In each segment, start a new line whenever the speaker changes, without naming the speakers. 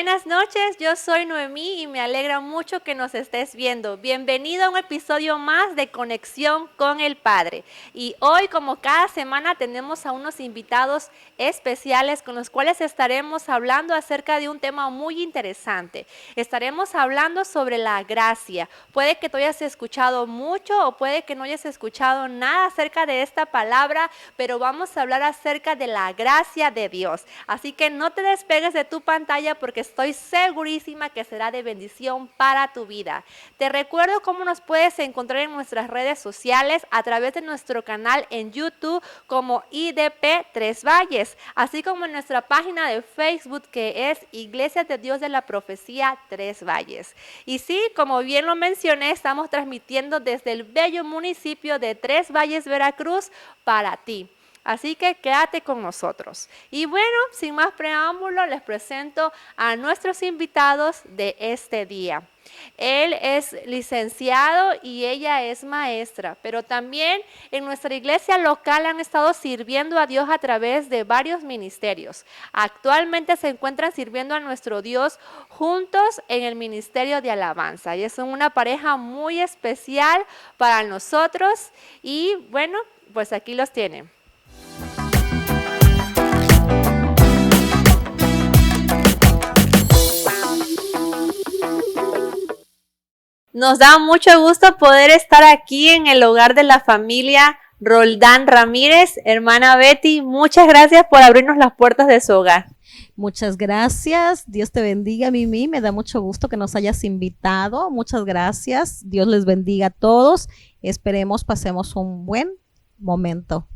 Buenas noches, yo soy Noemí y me alegra mucho que nos estés viendo. Bienvenido a un episodio más de Conexión con el Padre. Y hoy, como cada semana, tenemos a unos invitados especiales con los cuales estaremos hablando acerca de un tema muy interesante. Estaremos hablando sobre la gracia. Puede que tú hayas escuchado mucho o puede que no hayas escuchado nada acerca de esta palabra, pero vamos a hablar acerca de la gracia de Dios. Así que no te despegues de tu pantalla porque estoy segurísima que será de bendición para tu vida. Te recuerdo cómo nos puedes encontrar en nuestras redes sociales a través de nuestro canal en YouTube como IDP Tres Valles, así como en nuestra página de Facebook que es Iglesia de Dios de la Profecía Tres Valles. Y sí, como bien lo mencioné, estamos transmitiendo desde el bello municipio de Tres Valles, Veracruz, para ti. Así que quédate con nosotros. Y bueno, sin más preámbulo, les presento a nuestros invitados de este día. Él es licenciado y ella es maestra, pero también en nuestra iglesia local han estado sirviendo a Dios a través de varios ministerios. Actualmente se encuentran sirviendo a nuestro Dios juntos en el ministerio de alabanza y son una pareja muy especial para nosotros y bueno, pues aquí los tienen. Nos da mucho gusto poder estar aquí en el hogar de la familia Roldán Ramírez. Hermana Betty, muchas gracias por abrirnos las puertas de su hogar.
Muchas gracias, Dios te bendiga, Mimi, me da mucho gusto que nos hayas invitado, muchas gracias, Dios les bendiga a todos, esperemos pasemos un buen momento.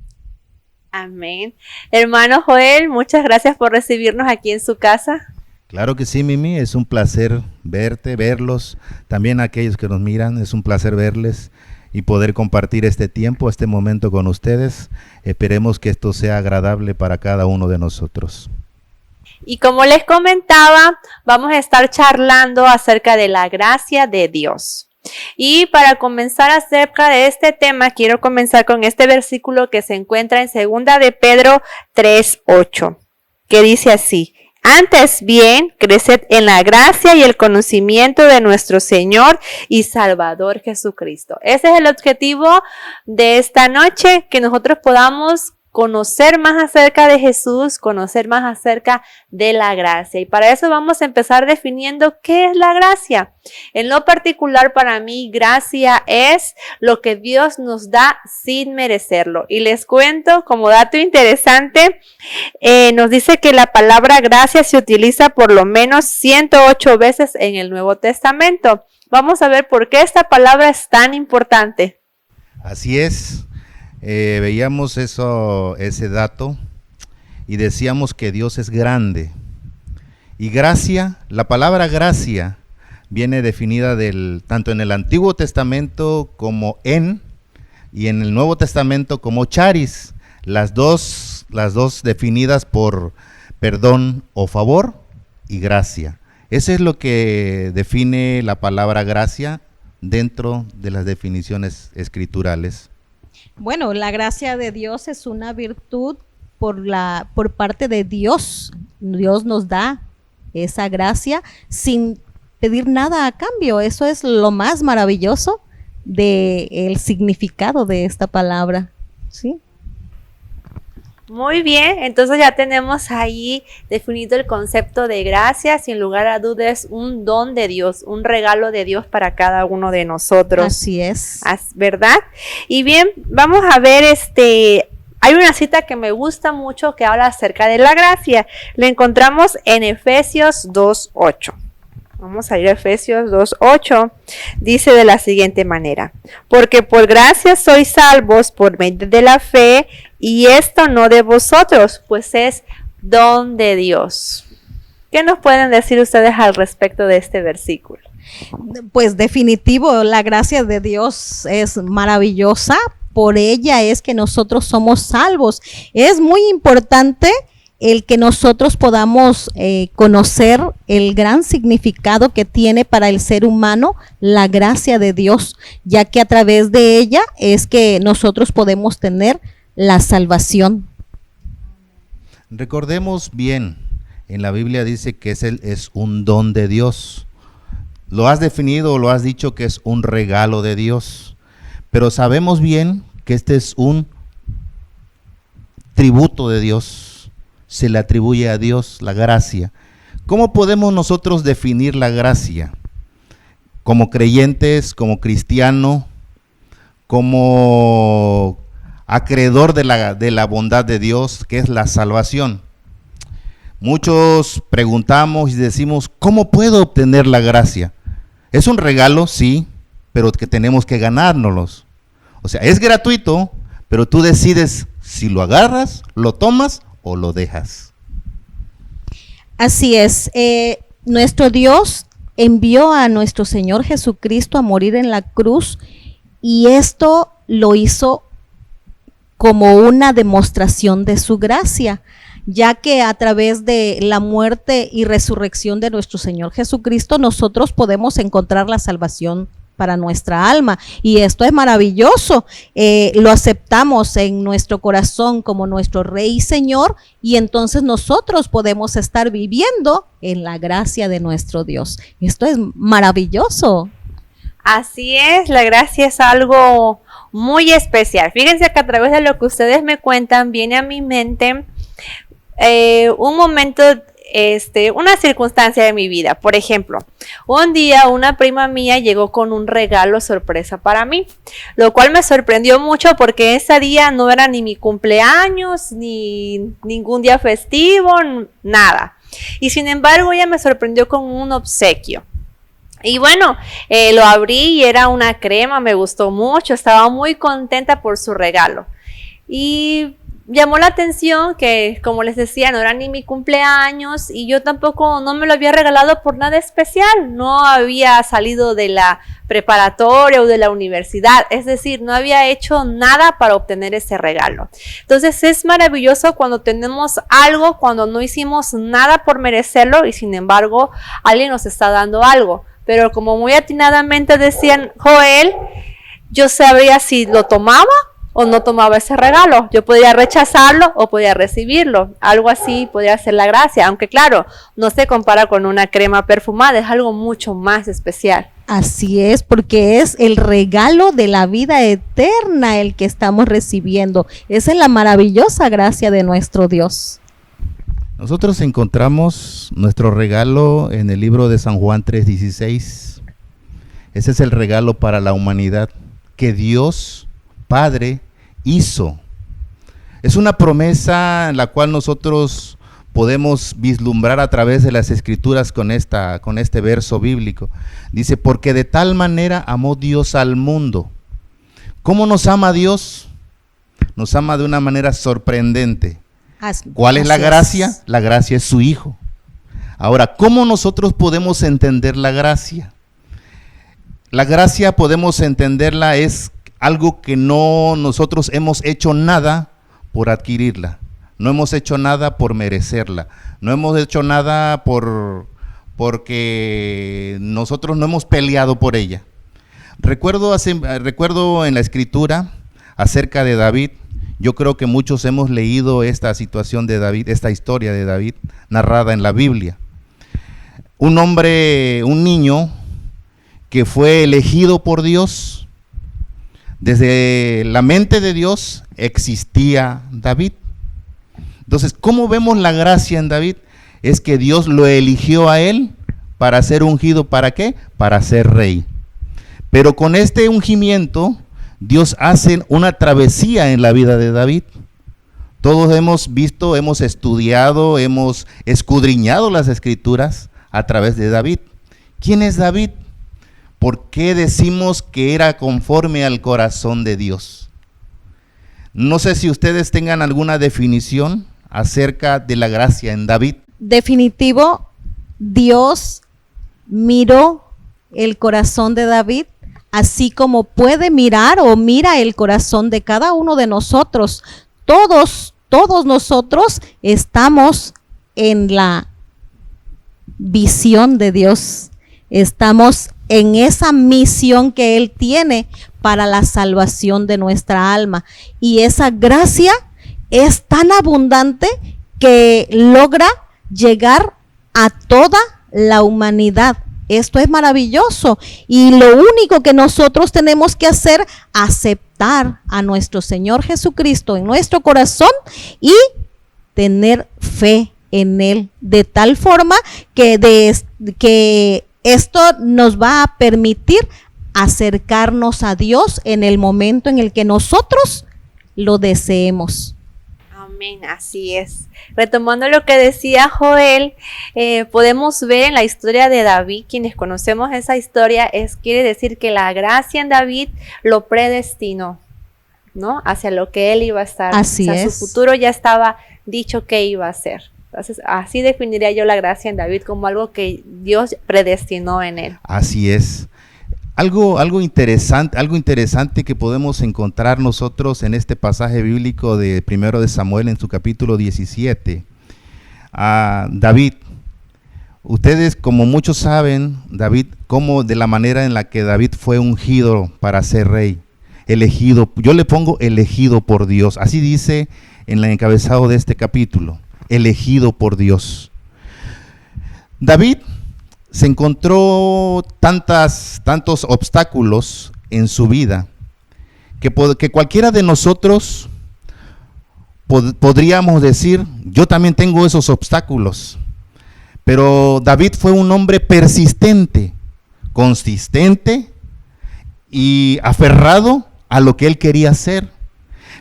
Amén. Hermano Joel, muchas gracias por recibirnos aquí en su casa.
Claro que sí, Mimi, es un placer verte, verlos, también a aquellos que nos miran, es un placer verles y poder compartir este tiempo, este momento con ustedes. Esperemos que esto sea agradable para cada uno de nosotros.
Y como les comentaba, vamos a estar charlando acerca de la gracia de Dios. Y para comenzar acerca de este tema, quiero comenzar con este versículo que se encuentra en 2 de Pedro 3:8, que dice así: Antes bien, creced en la gracia y el conocimiento de nuestro Señor y Salvador Jesucristo. Ese es el objetivo de esta noche, que nosotros podamos conocer más acerca de Jesús, conocer más acerca de la gracia. Y para eso vamos a empezar definiendo qué es la gracia. En lo particular, para mí, gracia es lo que Dios nos da sin merecerlo. Y les cuento, como dato interesante, nos dice que la palabra gracia se utiliza por lo menos 108 veces en el Nuevo Testamento. Vamos a ver por qué esta palabra es tan importante.
Así es. Veíamos ese dato y decíamos que Dios es grande. Y gracia, la palabra gracia viene definida tanto en el Antiguo Testamento como y en el Nuevo Testamento como charis, las dos definidas por perdón o favor y gracia. Eso es lo que define la palabra gracia dentro de las definiciones escriturales.
Bueno, la gracia de Dios es una virtud por parte de Dios. Dios nos da esa gracia sin pedir nada a cambio. Eso es lo más maravilloso del significado de esta palabra, ¿sí?
Muy bien, entonces ya tenemos ahí definido el concepto de gracia. Sin lugar a dudas, un don de Dios, un regalo de Dios para cada uno de nosotros.
Así es.
¿Verdad? Y bien, vamos a ver hay una cita que me gusta mucho que habla acerca de la gracia. La encontramos en Efesios 2:8. Vamos a ir a Efesios 2:8. Dice de la siguiente manera: Porque por gracia sois salvos por medio de la fe, y esto no de vosotros, pues es don de Dios. ¿Qué nos pueden decir ustedes al respecto de este versículo?
Pues definitivo, la gracia de Dios es maravillosa. Por ella es que nosotros somos salvos. Es muy importante el que nosotros podamos conocer el gran significado que tiene para el ser humano la gracia de Dios, ya que a través de ella es que nosotros podemos tener la salvación.
Recordemos bien, En la Biblia dice que es un don de Dios. Lo has definido o lo has dicho que es un regalo de Dios. Pero sabemos bien que este es un tributo de Dios. Se le atribuye a Dios la gracia. ¿Cómo podemos nosotros definir la gracia? Como creyentes, como cristiano, como acreedor de la bondad de Dios, que es la salvación. Muchos preguntamos y decimos, ¿cómo puedo obtener la gracia? Es un regalo, sí, pero que tenemos que ganárnoslos. O sea, es gratuito, pero tú decides si lo agarras, lo tomas o lo dejas.
Así es. Nuestro Dios envió a nuestro Señor Jesucristo a morir en la cruz, y esto lo hizo como una demostración de su gracia, ya que a través de la muerte y resurrección de nuestro Señor Jesucristo nosotros podemos encontrar la salvación para nuestra alma, y esto es maravilloso. Lo aceptamos en nuestro corazón como nuestro Rey y Señor, y entonces nosotros podemos estar viviendo en la gracia de nuestro Dios. Esto es maravilloso.
Así es, la gracia es algo muy especial. Fíjense que a través de lo que ustedes me cuentan viene a mi mente un momento, una circunstancia de mi vida. Por ejemplo, un día una prima mía llegó con un regalo sorpresa para mí, lo cual me sorprendió mucho porque ese día no era ni mi cumpleaños, ni ningún día festivo, nada. Y sin embargo ella me sorprendió con un obsequio. Y bueno, lo abrí y era una crema, me gustó mucho, estaba muy contenta por su regalo. Y llamó la atención que, como les decía, no era ni mi cumpleaños y yo tampoco no me lo había regalado por nada especial. No había salido de la preparatoria o de la universidad, es decir, no había hecho nada para obtener ese regalo. Entonces es maravilloso cuando tenemos algo, cuando no hicimos nada por merecerlo y sin embargo alguien nos está dando algo. Pero como muy atinadamente decían Joel, yo sabría si lo tomaba o no tomaba ese regalo. Yo podía rechazarlo o podía recibirlo. Algo así podría ser la gracia. Aunque claro, no se compara con una crema perfumada. Es algo mucho más especial.
Así es, porque es el regalo de la vida eterna el que estamos recibiendo. Esa es la maravillosa gracia de nuestro Dios.
Nosotros encontramos nuestro regalo en el libro de San Juan 3:16. Ese es el regalo para la humanidad que Dios Padre hizo. Es una promesa en la cual nosotros podemos vislumbrar a través de las Escrituras con este verso bíblico. Dice, porque de tal manera amó Dios al mundo. ¿Cómo nos ama Dios? Nos ama de una manera sorprendente. ¿Cuál es la gracia? La gracia es su Hijo. Ahora, ¿cómo nosotros podemos entender la gracia? La gracia podemos entenderla es algo que no nosotros hemos hecho nada por adquirirla, no hemos hecho nada por merecerla, no hemos hecho nada porque nosotros no hemos peleado por ella. Recuerdo en la Escritura acerca de David. Yo creo que muchos hemos leído esta situación de David, esta historia de David narrada en la Biblia. Un niño que fue elegido por Dios. Desde la mente de Dios existía David. Entonces, ¿cómo vemos la gracia en David? Es que Dios lo eligió a él para ser ungido. ¿Para qué? Para ser rey. Pero con este ungimiento, Dios hace una travesía en la vida de David. Todos hemos visto, hemos estudiado, hemos escudriñado las Escrituras a través de David. ¿Quién es David? ¿Por qué decimos que era conforme al corazón de Dios? No sé si ustedes tengan alguna definición acerca de la gracia en David.
Definitivo, Dios miró el corazón de David, así como puede mirar o mira el corazón de cada uno de nosotros. Todos nosotros estamos en la visión de Dios. Estamos en esa misión que Él tiene para la salvación de nuestra alma. Y esa gracia es tan abundante que logra llegar a toda la humanidad. Esto es maravilloso y lo único que nosotros tenemos que hacer, aceptar a nuestro Señor Jesucristo en nuestro corazón y tener fe en Él, de tal forma que esto nos va a permitir acercarnos a Dios en el momento en el que nosotros lo deseemos.
Amén, así es. Retomando lo que decía Joel, podemos ver en la historia de David, quienes conocemos esa historia, quiere decir que la gracia en David lo predestinó, ¿no? Hacia lo que él iba a estar.
Así es.
Su futuro ya estaba dicho que iba a ser. Entonces, así definiría yo la gracia en David, como algo que Dios predestinó en él.
Así es. Algo interesante que podemos encontrar nosotros en este pasaje bíblico de 1 de Samuel en su capítulo 17. David, ustedes como muchos saben, David, como de la manera en la que David fue ungido para ser rey, elegido, yo le pongo elegido por Dios, así dice en el encabezado de este capítulo, elegido por Dios. David se encontró tantos obstáculos en su vida que cualquiera de nosotros podríamos decir, yo también tengo esos obstáculos. Pero David fue un hombre persistente, consistente y aferrado a lo que él quería hacer.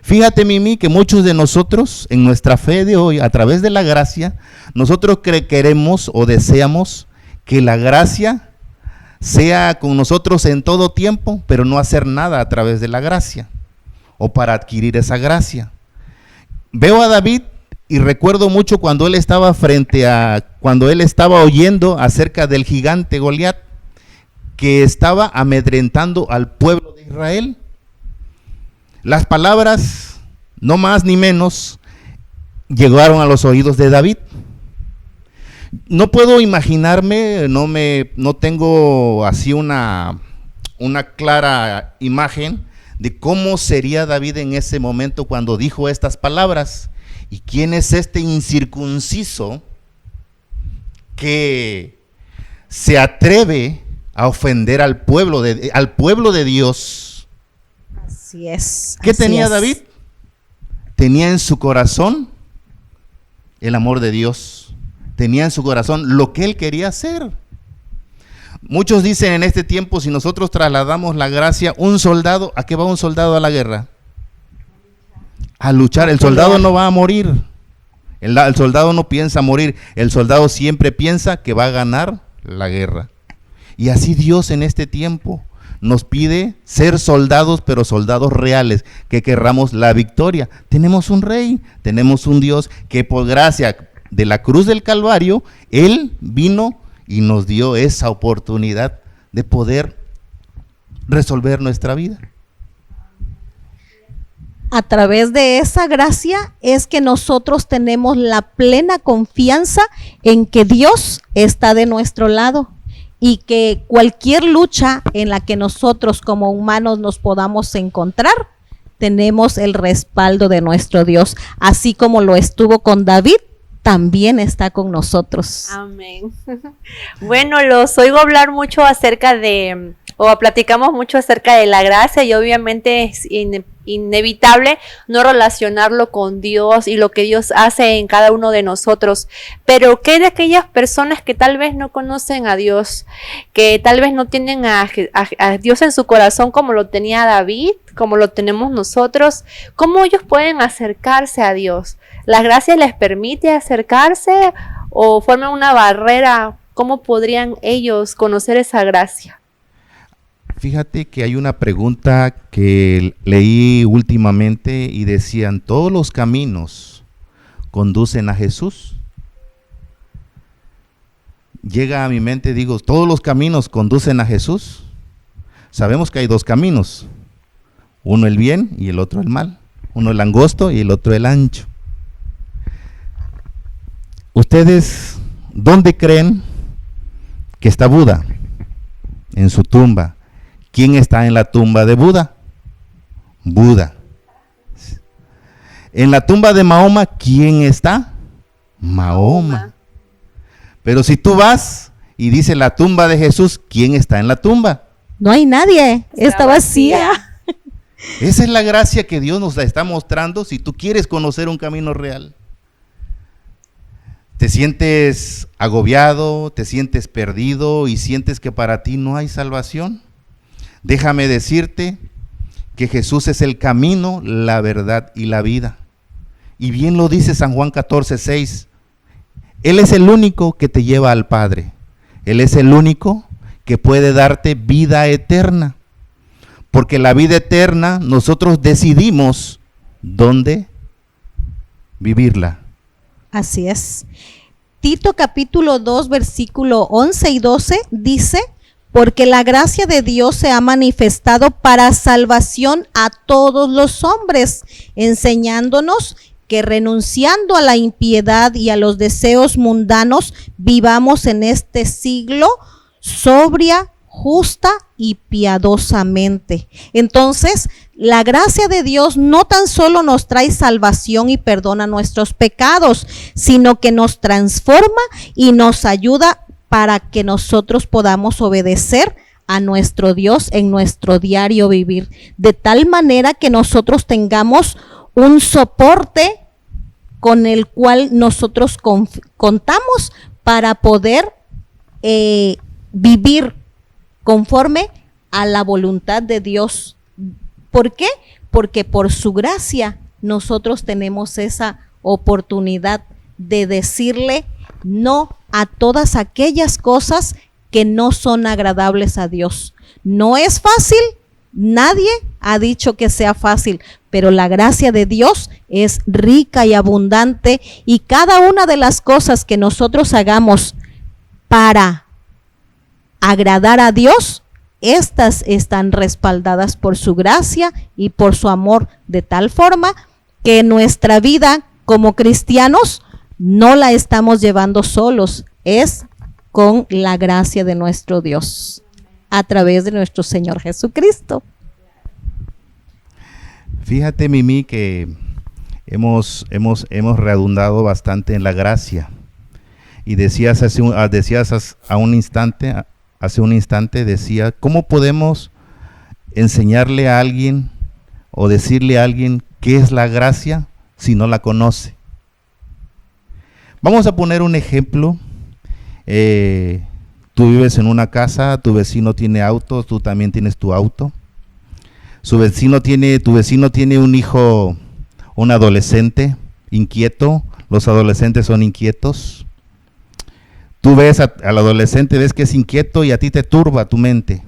Fíjate, Mimi, que muchos de nosotros en nuestra fe de hoy, a través de la gracia, nosotros queremos o deseamos que la gracia sea con nosotros en todo tiempo, pero no hacer nada a través de la gracia o para adquirir esa gracia. Veo a David y recuerdo mucho cuando él estaba cuando él estaba oyendo acerca del gigante Goliat, que estaba amedrentando al pueblo de Israel. Las palabras, no más ni menos, llegaron a los oídos de David. No puedo imaginarme, no tengo así una clara imagen de cómo sería David en ese momento cuando dijo estas palabras. ¿Y quién es este incircunciso que se atreve a ofender al pueblo de Dios?
Así es.
¿Qué tenía David? Tenía en su corazón el amor de Dios. Tenía en su corazón lo que él quería hacer. Muchos dicen en este tiempo, si nosotros trasladamos la gracia, un soldado, ¿a qué va un soldado a la guerra? A luchar. El soldado no va a morir. El soldado no piensa morir. El soldado siempre piensa que va a ganar la guerra. Y así Dios en este tiempo nos pide ser soldados, pero soldados reales, que querramos la victoria. Tenemos un rey, tenemos un Dios que por gracia de la cruz del Calvario, Él vino y nos dio esa oportunidad de poder resolver nuestra vida.
A través de esa gracia es que nosotros tenemos la plena confianza en que Dios está de nuestro lado y que cualquier lucha en la que nosotros como humanos nos podamos encontrar, tenemos el respaldo de nuestro Dios, así como lo estuvo con David, también está con nosotros.
Amén. Bueno, los oigo hablar mucho acerca de, o platicamos mucho acerca de la gracia y obviamente es inevitable no relacionarlo con Dios y lo que Dios hace en cada uno de nosotros. Pero ¿qué de aquellas personas que tal vez no conocen a Dios, que tal vez no tienen a Dios en su corazón como lo tenía David, como lo tenemos nosotros? ¿Cómo ellos pueden acercarse a Dios? ¿La gracia les permite acercarse o forman una barrera? ¿Cómo podrían ellos conocer esa gracia?
Fíjate que hay una pregunta que leí últimamente y decían, ¿todos los caminos conducen a Jesús? Llega a mi mente, digo, ¿todos los caminos conducen a Jesús? Sabemos que hay dos caminos, uno el bien y el otro el mal, uno el angosto y el otro el ancho. ¿Ustedes dónde creen que está Buda? En su tumba. ¿Quién está en la tumba de Buda? Buda. En la tumba de Mahoma, ¿quién está? Mahoma. Pero si tú vas y dice la tumba de Jesús, ¿quién está en la tumba?
No hay nadie, está vacía.
Esa es la gracia que Dios nos está mostrando si tú quieres conocer un camino real. Te sientes agobiado, te sientes perdido y sientes que para ti no hay salvación. Déjame decirte que Jesús es el camino, la verdad y la vida. Y bien lo dice San Juan 14:6. Él es el único que te lleva al Padre. Él es el único que puede darte vida eterna. Porque la vida eterna nosotros decidimos dónde vivirla.
Así es. Tito capítulo 2, versículo 11 y 12 dice: porque la gracia de Dios se ha manifestado para salvación a todos los hombres, enseñándonos que renunciando a la impiedad y a los deseos mundanos, vivamos en este siglo sobria, justa y piadosamente. Entonces, la gracia de Dios no tan solo nos trae salvación y perdona nuestros pecados, sino que nos transforma y nos ayuda para que nosotros podamos obedecer a nuestro Dios en nuestro diario vivir, de tal manera que nosotros tengamos un soporte con el cual nosotros contamos para poder vivir conforme a la voluntad de Dios. ¿Por qué? Porque por su gracia nosotros tenemos esa oportunidad de decirle no a todas aquellas cosas que no son agradables a Dios. No es fácil, nadie ha dicho que sea fácil, pero la gracia de Dios es rica y abundante, y cada una de las cosas que nosotros hagamos para agradar a Dios, estas están respaldadas por su gracia y por su amor, de tal forma que nuestra vida como cristianos no la estamos llevando solos, es con la gracia de nuestro Dios, a través de nuestro Señor Jesucristo.
Fíjate, Mimi, que hemos redundado bastante en la gracia. Y decías hace un instante, decía, ¿cómo podemos enseñarle a alguien o decirle a alguien qué es la gracia si no la conoce? Vamos a poner un ejemplo. Tú vives en una casa, tu vecino tiene auto, tú también tienes tu auto. Tu vecino tiene un hijo, un adolescente inquieto. Los adolescentes son inquietos. Tú ves al adolescente, ves que es inquieto y a ti te turba tu mente.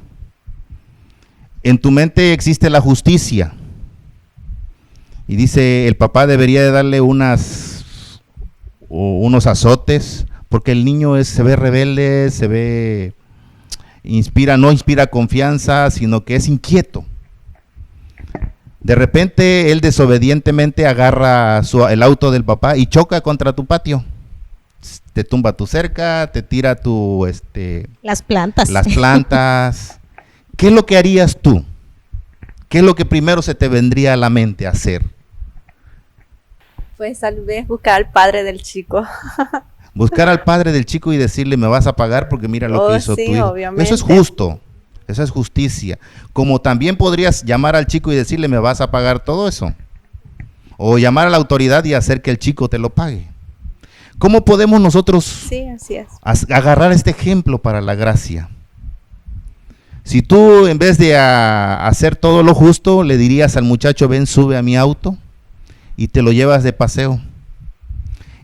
En tu mente existe la justicia. Y dice, el papá debería de darle unos azotes, porque el niño se ve rebelde, no inspira confianza, sino que es inquieto. De repente él desobedientemente agarra el auto del papá y choca contra tu patio. Te tumba tu cerca, te tira
las plantas.
¿Qué es lo que harías tú? ¿Qué es lo que primero se te vendría a la mente hacer?
Pues tal vez buscar al padre del chico.
Buscar al padre del chico y decirle, me vas a pagar porque mira lo que hizo tu hijo.
Obviamente.
Eso es justo, eso es justicia. Como también podrías llamar al chico y decirle, me vas a pagar todo eso. O llamar a la autoridad y hacer que el chico te lo pague. ¿Cómo podemos nosotros
así es,
agarrar este ejemplo para la gracia? Si tú en vez de hacer todo lo justo, le dirías al muchacho, ven, sube a mi auto y te lo llevas de paseo.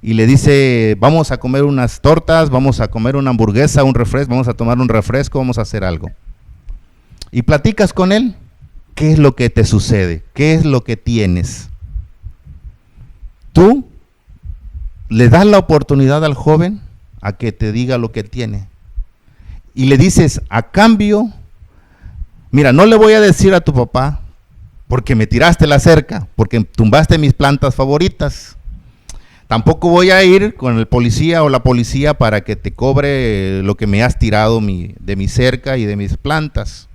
Y le dice, vamos a comer unas tortas, vamos a comer una hamburguesa, un refresco, vamos a tomar un refresco, vamos a hacer algo. Y platicas con él, ¿qué es lo que te sucede? ¿Qué es lo que tienes? Tú le das la oportunidad al joven a que te diga lo que tiene. Y le dices, a cambio, mira, no le voy a decir a tu papá, porque me tiraste la cerca, porque tumbaste mis plantas favoritas. Tampoco voy a ir con el policía o la policía para que te cobre lo que me has tirado de mi cerca y de mis plantas.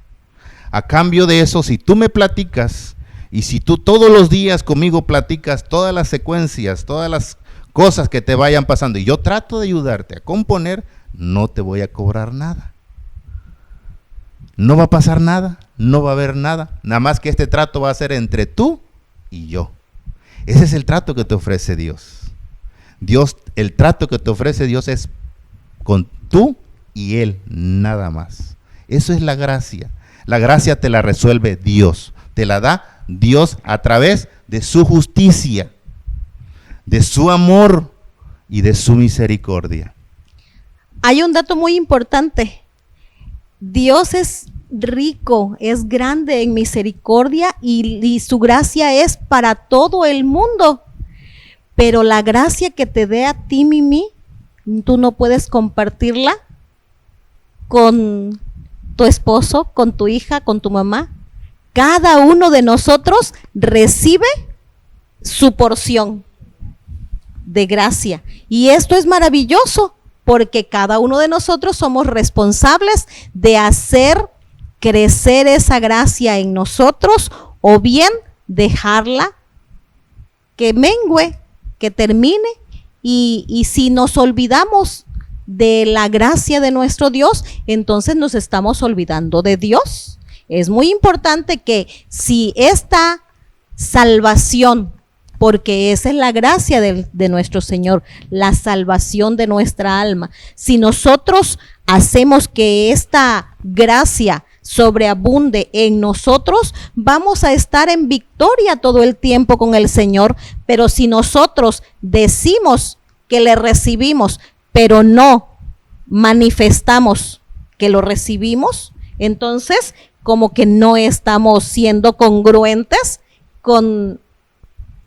A cambio de eso, si tú me platicas, y si tú todos los días conmigo platicas todas las secuencias, todas las cosas que te vayan pasando y yo trato de ayudarte a componer, no te voy a cobrar nada. No va a pasar nada, no va a haber nada, nada más que este trato va a ser entre tú y yo. Ese es el trato que te ofrece Dios. El trato que te ofrece Dios es con tú y Él, nada más. Eso es la gracia. La gracia te la resuelve Dios, te la da Dios a través de su justicia, de su amor y de su misericordia.
Hay un dato muy importante. Dios es rico, es grande en misericordia y su gracia es para todo el mundo. Pero la gracia que te dé a ti, Mimi, tú no puedes compartirla con tu esposo, con tu hija, con tu mamá. Cada uno de nosotros recibe su porción de gracia. Y esto es maravilloso, porque cada uno de nosotros somos responsables de hacer crecer esa gracia en nosotros o bien dejarla que mengüe, que termine. Y si nos olvidamos de la gracia de nuestro Dios, entonces nos estamos olvidando de Dios. Es muy importante que si esta salvación, porque esa es la gracia de nuestro Señor, la salvación de nuestra alma, si nosotros hacemos que esta gracia sobreabunde en nosotros, vamos a estar en victoria todo el tiempo con el Señor. Pero si nosotros decimos que le recibimos, pero no manifestamos que lo recibimos, entonces como que no estamos siendo congruentes con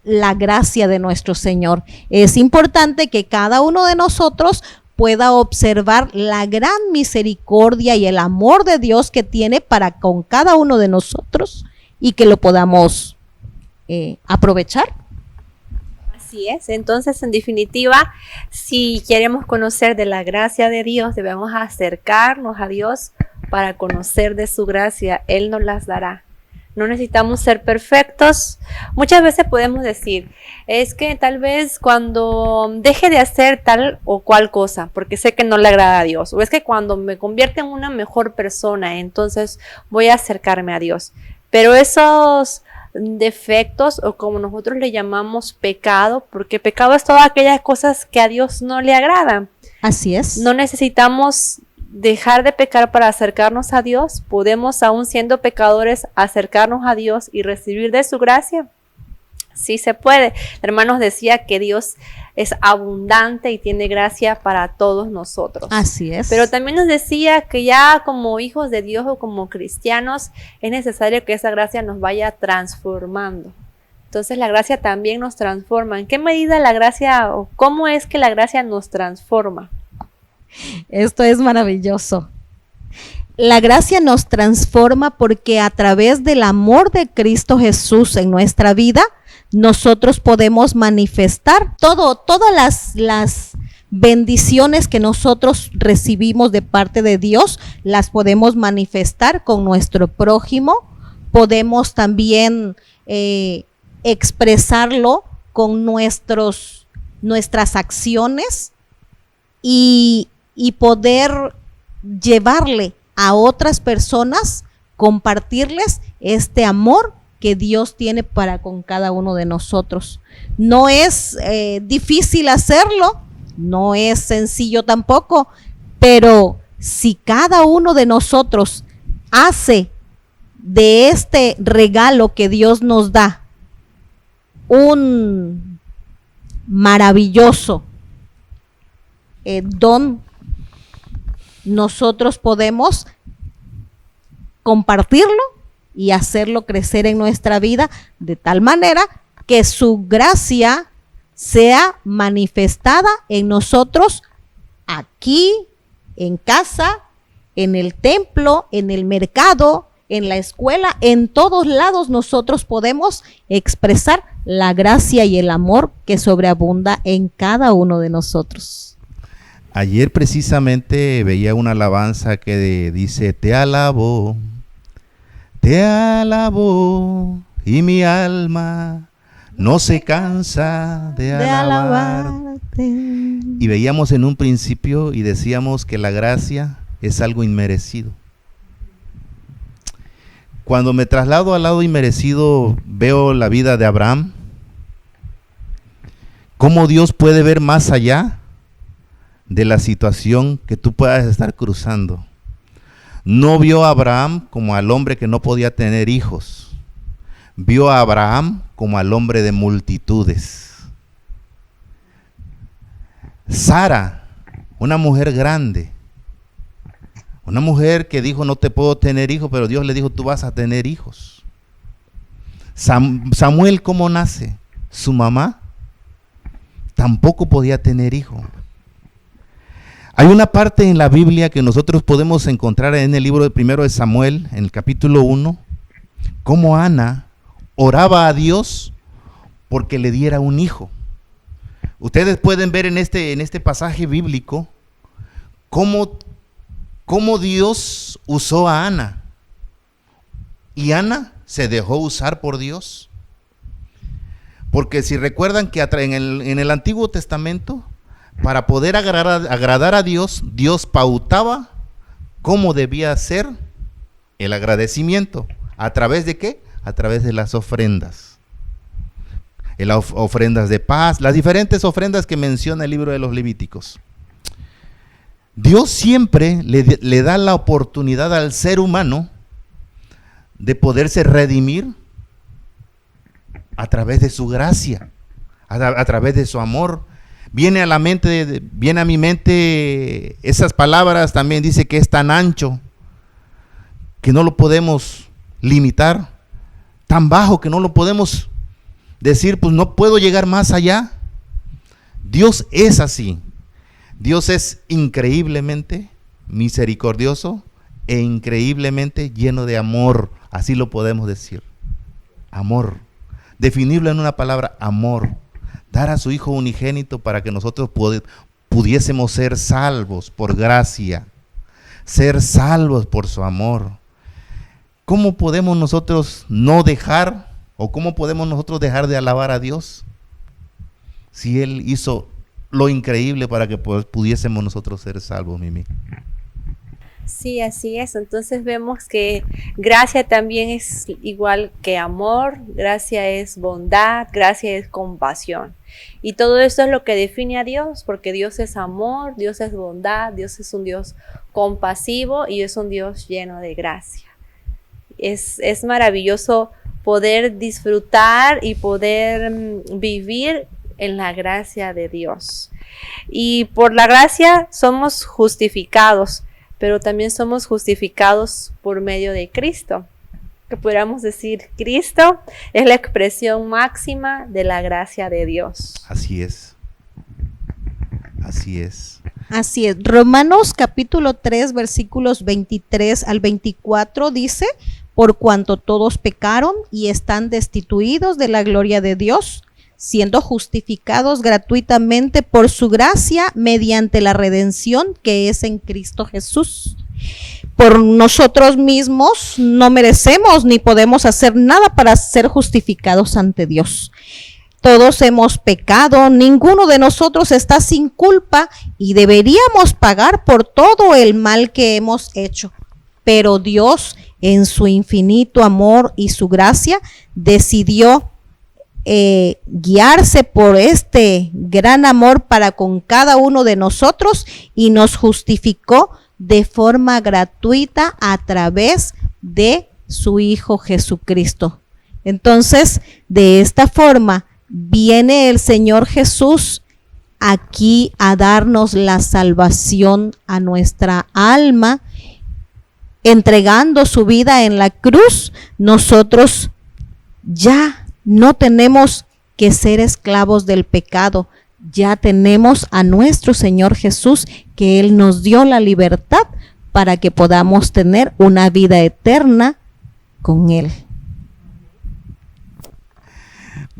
la gracia de nuestro Señor. Es importante que cada uno de nosotros pueda observar la gran misericordia y el amor de Dios que tiene para con cada uno de nosotros y que lo podamos aprovechar.
Así es. Entonces, en definitiva, si queremos conocer de la gracia de Dios, debemos acercarnos a Dios para conocer de su gracia. Él nos las dará. No necesitamos ser perfectos. Muchas veces podemos decir, es que tal vez cuando deje de hacer tal o cual cosa, porque sé que no le agrada a Dios, o es que cuando me convierte en una mejor persona, entonces voy a acercarme a Dios. Pero esos defectos, o como nosotros le llamamos pecado, porque pecado es todas aquellas cosas que a Dios no le agradan.
Así es.
No necesitamos dejar de pecar para acercarnos a Dios. Podemos, aún siendo pecadores, acercarnos a Dios y recibir de su gracia. Sí se puede. El hermano nos decía que Dios es abundante y tiene gracia para todos nosotros.
Así es.
Pero también nos decía que ya como hijos de Dios o como cristianos es necesario que esa gracia nos vaya transformando. Entonces la gracia también nos transforma. ¿En qué medida la gracia o cómo es que la gracia nos transforma?
Esto es maravilloso. La gracia nos transforma porque a través del amor de Cristo Jesús en nuestra vida, nosotros podemos manifestar todas las bendiciones que nosotros recibimos de parte de Dios, las podemos manifestar con nuestro prójimo. Podemos también expresarlo con nuestras acciones y poder llevarle a otras personas, compartirles este amor que Dios tiene para con cada uno de nosotros. No es difícil hacerlo, no es sencillo tampoco, pero si cada uno de nosotros hace de este regalo que Dios nos da un maravilloso don, nosotros podemos compartirlo y hacerlo crecer en nuestra vida de tal manera que su gracia sea manifestada en nosotros aquí, en casa, en el templo, en el mercado, en la escuela, en todos lados nosotros podemos expresar la gracia y el amor que sobreabunda en cada uno de nosotros.
Ayer precisamente veía una alabanza que dice, te alabo, y mi alma no se cansa de alabarte. Y veíamos en un principio y decíamos que la gracia es algo inmerecido. Cuando me traslado al lado inmerecido, veo la vida de Abraham. ¿Cómo Dios puede ver más allá de la situación que tú puedas estar cruzando? No vio a Abraham como al hombre que no podía tener hijos. Vio a Abraham como al hombre de multitudes. Sara, una mujer grande, una mujer que dijo no te puedo tener hijos, pero Dios le dijo tú vas a tener hijos. Samuel, ¿cómo nace? Su mamá tampoco podía tener hijo. Hay una parte en la Biblia que nosotros podemos encontrar en el libro primero de Samuel, en el capítulo 1, cómo Ana oraba a Dios porque le diera un hijo. Ustedes pueden ver en este pasaje bíblico cómo Dios usó a Ana. Y Ana se dejó usar por Dios. Porque si recuerdan que en el Antiguo Testamento, para poder agradar a Dios, Dios pautaba cómo debía ser el agradecimiento. ¿A través de qué? A través de las ofrendas. Las ofrendas de paz, las diferentes ofrendas que menciona el libro de los Levíticos. Dios siempre le da la oportunidad al ser humano de poderse redimir a través de su gracia, a través de su amor. Viene a mi mente esas palabras, también dice que es tan ancho que no lo podemos limitar, tan bajo que no lo podemos decir, pues no puedo llegar más allá. Dios es así. Dios es increíblemente misericordioso e increíblemente lleno de amor. Así lo podemos decir. Amor. Definirlo en una palabra, amor. Dar a su Hijo unigénito para que nosotros pudiésemos ser salvos por gracia. Ser salvos por su amor. ¿Cómo podemos nosotros no dejar o cómo podemos nosotros dejar de alabar a Dios si Él hizo lo increíble para que pudiésemos nosotros ser salvos, Mimi?
Sí, así es. Entonces vemos que gracia también es igual que amor, gracia es bondad, gracia es compasión. Y todo esto es lo que define a Dios, porque Dios es amor, Dios es bondad, Dios es un Dios compasivo y es un Dios lleno de gracia. Es maravilloso poder disfrutar y poder vivir en la gracia de Dios. Y por la gracia somos justificados, pero también somos justificados por medio de Cristo. Que podríamos decir, Cristo es la expresión máxima de la gracia de Dios.
Así es. Así es.
Así es. Romanos capítulo 3, versículos 23 al 24 dice: por cuanto todos pecaron y están destituidos de la gloria de Dios, siendo justificados gratuitamente por su gracia mediante la redención que es en Cristo Jesús. Por nosotros mismos no merecemos ni podemos hacer nada para ser justificados ante Dios. Todos hemos pecado, ninguno de nosotros está sin culpa y deberíamos pagar por todo el mal que hemos hecho. Pero Dios, en su infinito amor y su gracia, decidió guiarse por este gran amor para con cada uno de nosotros y nos justificó de forma gratuita a través de su Hijo Jesucristo. Entonces, de esta forma, viene el Señor Jesús aquí a darnos la salvación a nuestra alma, entregando su vida en la cruz. Nosotros ya no tenemos que ser esclavos del pecado, ya tenemos a nuestro Señor Jesús, que Él nos dio la libertad para que podamos tener una vida eterna con Él.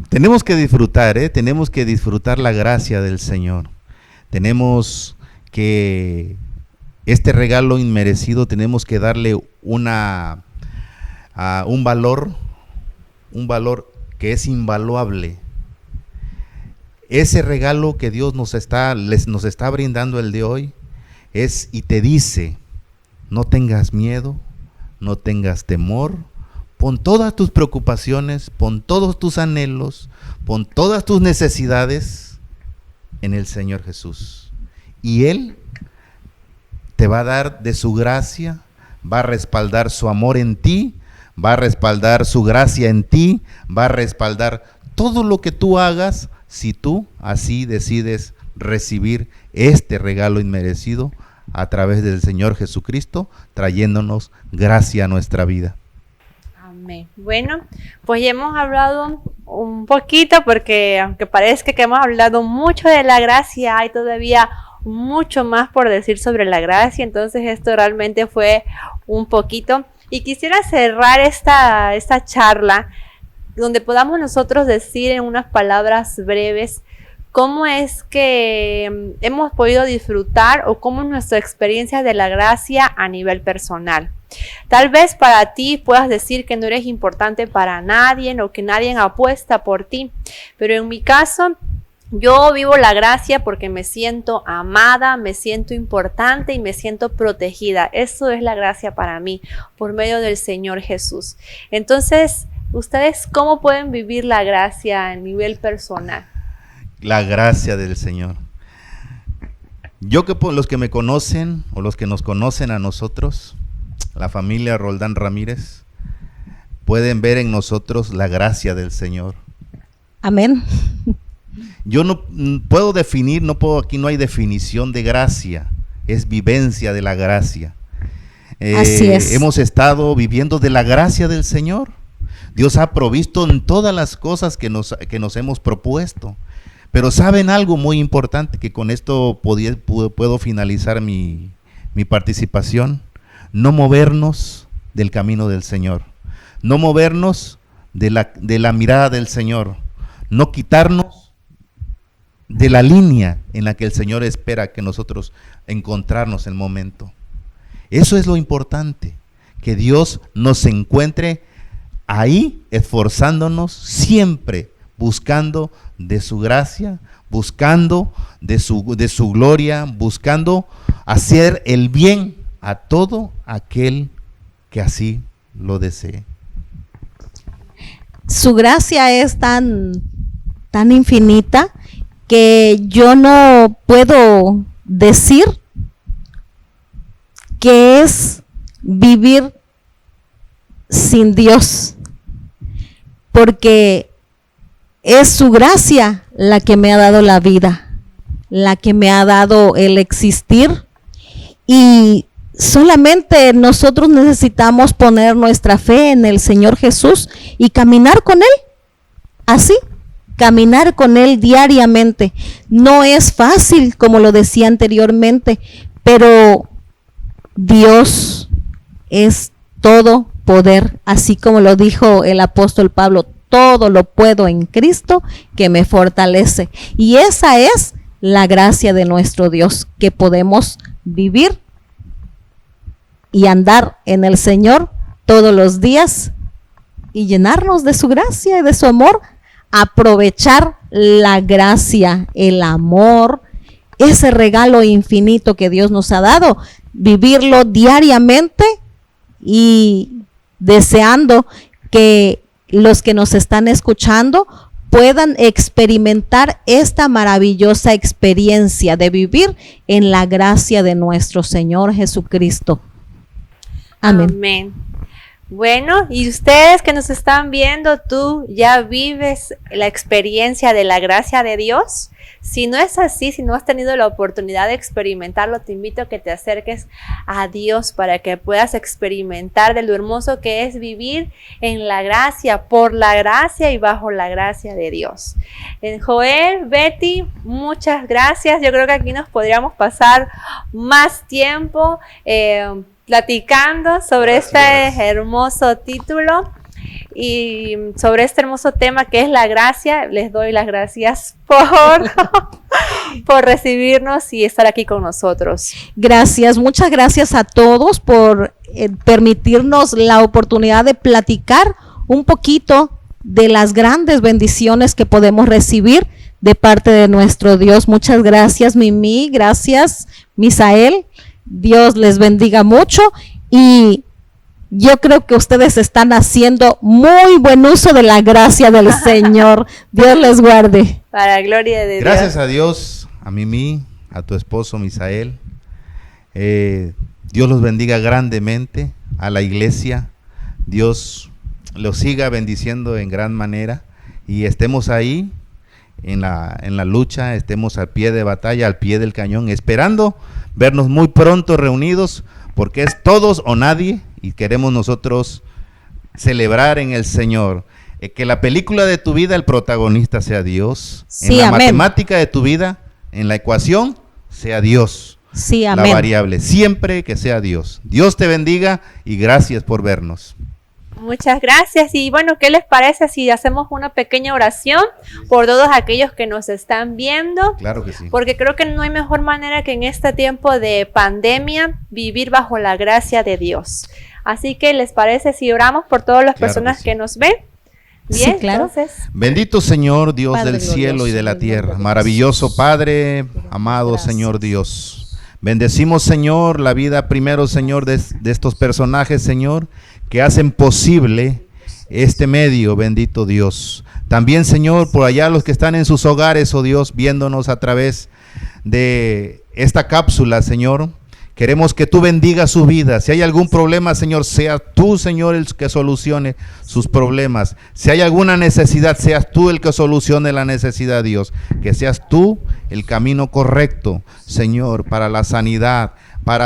Tenemos que disfrutar, tenemos que disfrutar la gracia del Señor. Tenemos que, este regalo inmerecido, tenemos que darle un valor que es invaluable. ese regalo que Dios nos está brindando el de hoy y te dice: no tengas miedo, no tengas temor, pon todas tus preocupaciones, pon todos tus anhelos, pon todas tus necesidades en el Señor Jesús. Y Él te va a dar de su gracia, va a respaldar su amor en ti, va a respaldar su gracia en ti, va a respaldar todo lo que tú hagas si tú así decides recibir este regalo inmerecido a través del Señor Jesucristo, trayéndonos gracia a nuestra vida.
Amén. Bueno, pues ya hemos hablado un poquito, porque aunque parezca que hemos hablado mucho de la gracia, hay todavía mucho más por decir sobre la gracia. Entonces esto realmente fue un poquito. Y quisiera cerrar esta charla donde podamos nosotros decir en unas palabras breves cómo es que hemos podido disfrutar o cómo es nuestra experiencia de la gracia a nivel personal. Tal vez para ti puedas decir que no eres importante para nadie o que nadie apuesta por ti, pero en mi caso yo vivo la gracia porque me siento amada, me siento importante y me siento protegida. Eso es la gracia para mí por medio del Señor Jesús. Entonces, ¿ustedes cómo pueden vivir la gracia a nivel personal?
La gracia del Señor. Yo, que por los que me conocen o los que nos conocen a nosotros, la familia Roldán Ramírez, pueden ver en nosotros la gracia del Señor.
Amén.
Yo no puedo definir, aquí no hay definición de gracia, es vivencia de la gracia.
Así es.
Hemos estado viviendo de la gracia del Señor. Dios ha provisto en todas las cosas que nos hemos propuesto. Pero ¿saben algo muy importante? Que con esto puedo finalizar mi participación. No movernos del camino del Señor. No movernos de la mirada del Señor. No quitarnos de la línea en la que el Señor espera que nosotros encontrarnos el momento. Eso es lo importante. Que Dios nos encuentre ahí, esforzándonos siempre, buscando de su gracia, buscando de su gloria, buscando hacer el bien a todo aquel que así lo desee.
Su gracia es tan infinita que yo no puedo decir que es vivir sin Dios, porque es su gracia la que me ha dado la vida, la que me ha dado el existir, y solamente nosotros necesitamos poner nuestra fe en el Señor Jesús y caminar con Él, así, caminar con Él diariamente. No es fácil, como lo decía anteriormente, pero Dios es todo poder, así como lo dijo el apóstol Pablo: todo lo puedo en Cristo que me fortalece. Y esa es la gracia de nuestro Dios, que podemos vivir y andar en el Señor todos los días y llenarnos de su gracia y de su amor, aprovechar la gracia, el amor, ese regalo infinito que Dios nos ha dado, vivirlo diariamente y deseando que los que nos están escuchando puedan experimentar esta maravillosa experiencia de vivir en la gracia de nuestro Señor Jesucristo. Amén.
Amén. Bueno, y ustedes que nos están viendo, ¿tú ya vives la experiencia de la gracia de Dios? Si no es así, si no has tenido la oportunidad de experimentarlo, te invito a que te acerques a Dios para que puedas experimentar de lo hermoso que es vivir en la gracia, por la gracia y bajo la gracia de Dios. Joel, Betty, muchas gracias. Yo creo que aquí nos podríamos pasar más tiempo platicando sobre este hermoso título y sobre este hermoso tema que es la gracia. Les doy las gracias por recibirnos y estar aquí con nosotros.
Gracias, muchas gracias a todos por permitirnos la oportunidad de platicar un poquito de las grandes bendiciones que podemos recibir de parte de nuestro Dios. Muchas gracias, Mimi, gracias, Misael. Dios les bendiga mucho y yo creo que ustedes están haciendo muy buen uso de la gracia del Señor. Dios les guarde.
Para la gloria de Dios.
Gracias a Dios, a Mimi, a tu esposo Misael. Dios los bendiga grandemente, a la iglesia. Dios los siga bendiciendo en gran manera y estemos ahí en la lucha, estemos al pie de batalla, al pie del cañón, esperando vernos muy pronto reunidos, porque es todos o nadie y queremos nosotros celebrar en el Señor. Que la película de tu vida, el protagonista sea Dios.
Sí,
en la
amén.
matemática de tu vida, en la ecuación, sea Dios.
Sí,
La
amén.
variable, siempre que sea Dios. Dios te bendiga y gracias por vernos.
Muchas gracias. Y bueno, ¿qué les parece si hacemos una pequeña oración por todos aquellos que nos están viendo?
Claro que sí.
Porque creo que no hay mejor manera que en este tiempo de pandemia vivir bajo la gracia de Dios. Así que, ¿les parece si oramos por todas las
Claro
personas
que sí.
que nos ven? Bien,
Sí, claro.
entonces,
Bendito Señor, Dios
Padre
del cielo
glorioso,
y de la
en el nombre
tierra.
de
Maravilloso
Jesús.
Padre, amado
Gracias.
Señor Dios. Bendecimos, Señor, la vida primero, Señor, de estos personajes, Señor, que hacen posible este medio, bendito Dios. También, Señor, por allá los que están en sus hogares, oh Dios, viéndonos a través de esta cápsula, Señor. Queremos que tú bendigas su vida. Si hay algún problema, Señor, sea tú, Señor, el que solucione sus problemas. Si hay alguna necesidad, seas tú el que solucione la necesidad, Dios. Que seas tú el camino correcto, Señor, para la sanidad,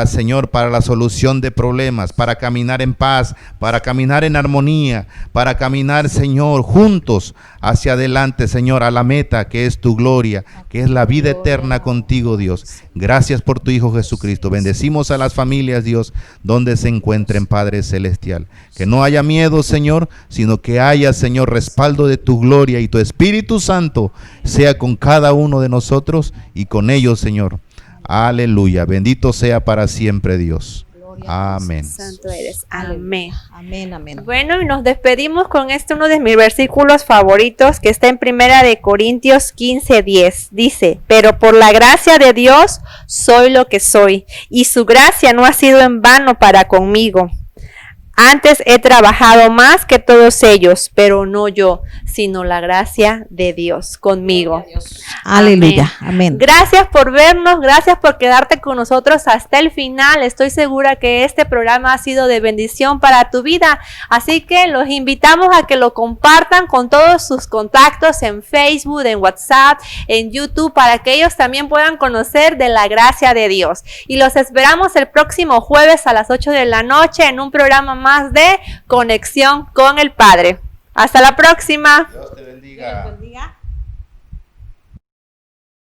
Señor, para la solución de problemas, para caminar en paz, para caminar en armonía, para caminar, Señor, juntos hacia adelante, Señor, a la meta que es tu gloria, que es la vida eterna contigo, Dios. Gracias por tu Hijo Jesucristo. Bendecimos a las familias, Dios, donde se encuentren, Padre Celestial. Que no haya miedo, Señor, sino que haya, Señor, respaldo de tu gloria y tu Espíritu Santo sea con cada uno de nosotros y con ellos, Señor. Aleluya, bendito sea para siempre Dios. Amén.
santo eres. Amén.
Amén, amén.
Bueno, y nos despedimos con uno de mis versículos favoritos, que está en 1 Corintios 15:10. Dice, pero por la gracia de Dios soy lo que soy, y su gracia no ha sido en vano para conmigo. Antes he trabajado más que todos ellos, pero no yo, sino la gracia de Dios conmigo.
Aleluya, amén.
Gracias por vernos, gracias por quedarte con nosotros hasta el final. Estoy segura que este programa ha sido de bendición para tu vida. Así que los invitamos a que lo compartan con todos sus contactos en Facebook, en WhatsApp, en YouTube, para que ellos también puedan conocer de la gracia de Dios. Y los esperamos el próximo jueves a las 8 de la noche en un programa más de Conexión con el Padre. Hasta la próxima.
Dios te bendiga.